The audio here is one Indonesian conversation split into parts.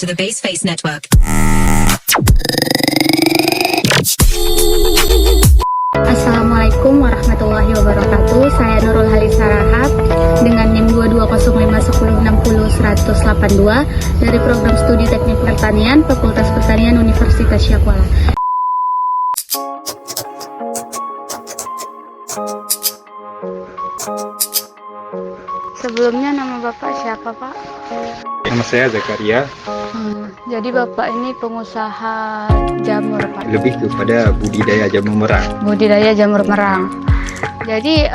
to the Baseface Network. Assalamualaikum warahmatullahi wabarakatuh. Saya Nurul Halisa Rahab dengan NIM 220510600182 dari Program Studi Teknik Pertanian Fakultas Pertanian Universitas Syakuala. Sebelumnya nama Bapak siapa, Pak? Nama saya Zakaria. Jadi Bapak ini pengusaha jamur, Pak? Lebih kepada budidaya jamur merang. Budidaya jamur merang. Jadi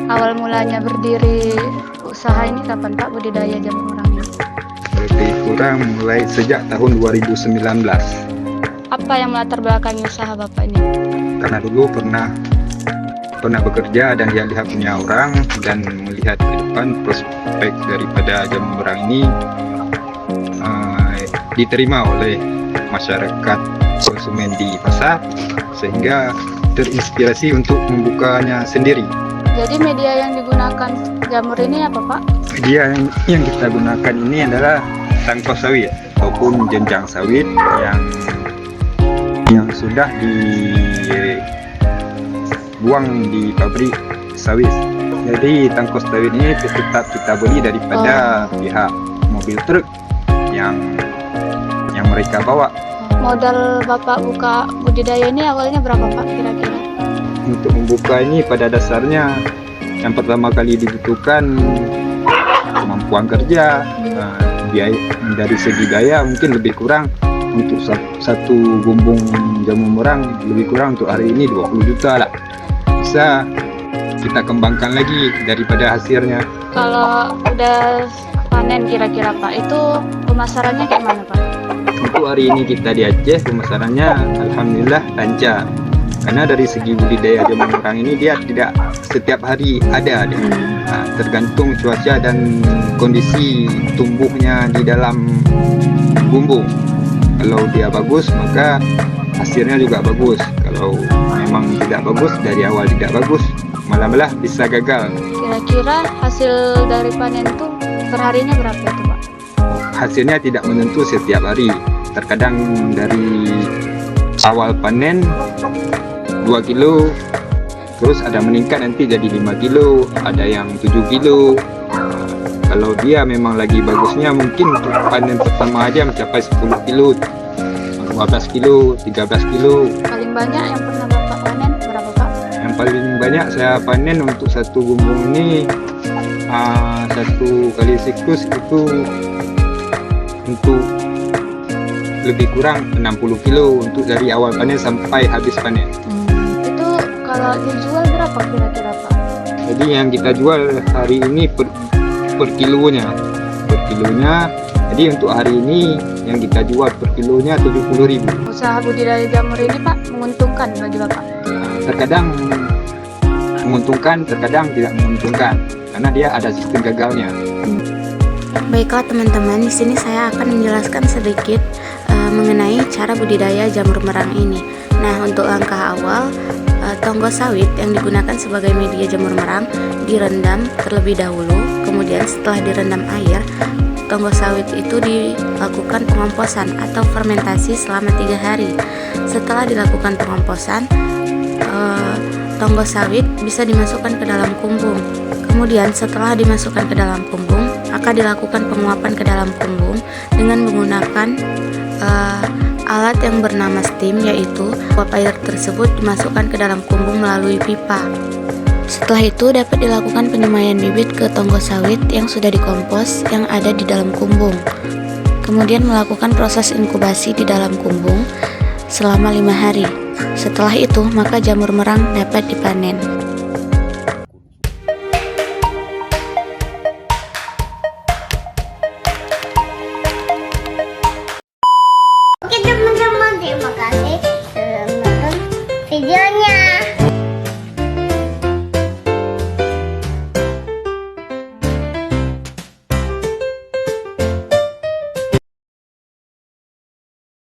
awal mulanya berdiri usaha ini kapan, Pak, budidaya jamur merang ini? Lebih kurang mulai sejak tahun 2019. Apa yang melatar belakangi usaha Bapak ini? Karena dulu pernah bekerja dan lihat punya orang dan melihat ke depan prospek daripada jamur merang ini diterima oleh masyarakat konsumen di pasar, sehingga terinspirasi untuk membukanya sendiri. Jadi media yang digunakan jamur ini apa, Pak? Media yang kita gunakan ini adalah tangkos sawit ataupun jenjang sawit yang sudah dibuang di pabrik sawit. Jadi tangkos sawit ini tetap kita beli daripada pihak mobil truk yang mereka bawa. Modal Bapak buka budidaya ini awalnya berapa, Pak, kira-kira? Untuk membuka ini pada dasarnya yang pertama kali dibutuhkan kemampuan kerja. Biaya dari segi biaya mungkin lebih kurang untuk satu bumbung jamur merang, lebih kurang untuk hari ini 20 juta lah. Bisa kita kembangkan lagi daripada hasilnya. Kalau udah panen kira-kira, Pak, itu pemasarannya kayak mana, Pak? Untuk hari ini kita di Aceh pemasarannya alhamdulillah lancar. Karena dari segi budidaya jamur merang ini dia tidak setiap hari ada. Tergantung cuaca dan kondisi tumbuhnya di dalam bumbung. Kalau dia bagus maka hasilnya juga bagus. Kalau memang tidak bagus, dari awal tidak bagus, malah bisa gagal. Kira-kira hasil dari panen itu perharinya berapa itu, Pak? Hasilnya tidak menentu setiap hari. Terkadang dari awal panen 2 kilo, terus ada meningkat nanti jadi 5 kilo, ada yang 7 kilo. Kalau dia memang lagi bagusnya mungkin untuk panen pertama aja mencapai 10 kilo, 12 kilo, 13 kilo. Paling banyak yang pernah Bapak panen berapa, Pak? Yang paling banyak saya panen untuk satu bumbung ini, satu kali siklus itu untuk lebih kurang 60 kilo untuk dari awal panen sampai habis panen. Itu kalau dijual berapa kira-kira, Pak? Jadi yang kita jual hari ini per kilonya. Jadi untuk hari ini yang kita jual per kilonya 70.000. Usaha budidaya jamur ini, Pak, menguntungkan bagi Bapak? Terkadang menguntungkan, terkadang tidak menguntungkan karena dia ada sistem gagalnya. Baiklah teman-teman, di sini saya akan menjelaskan sedikit mengenai cara budidaya jamur merang ini. Nah, untuk langkah awal, tonggo sawit yang digunakan sebagai media jamur merang direndam terlebih dahulu. Kemudian setelah direndam air, tonggo sawit itu dilakukan pengomposan atau fermentasi selama 3 hari. Setelah dilakukan pengomposan, tonggo sawit bisa dimasukkan ke dalam kumbung. Kemudian setelah dimasukkan ke dalam kumbung, maka dilakukan penguapan ke dalam kumbung dengan menggunakan alat yang bernama steam, yaitu uap air tersebut dimasukkan ke dalam kumbung melalui pipa. Setelah itu dapat dilakukan penyemaian bibit ke tonggo sawit yang sudah dikompos yang ada di dalam kumbung. Kemudian melakukan proses inkubasi di dalam kumbung selama 5 hari. Setelah itu maka jamur merang dapat dipanen.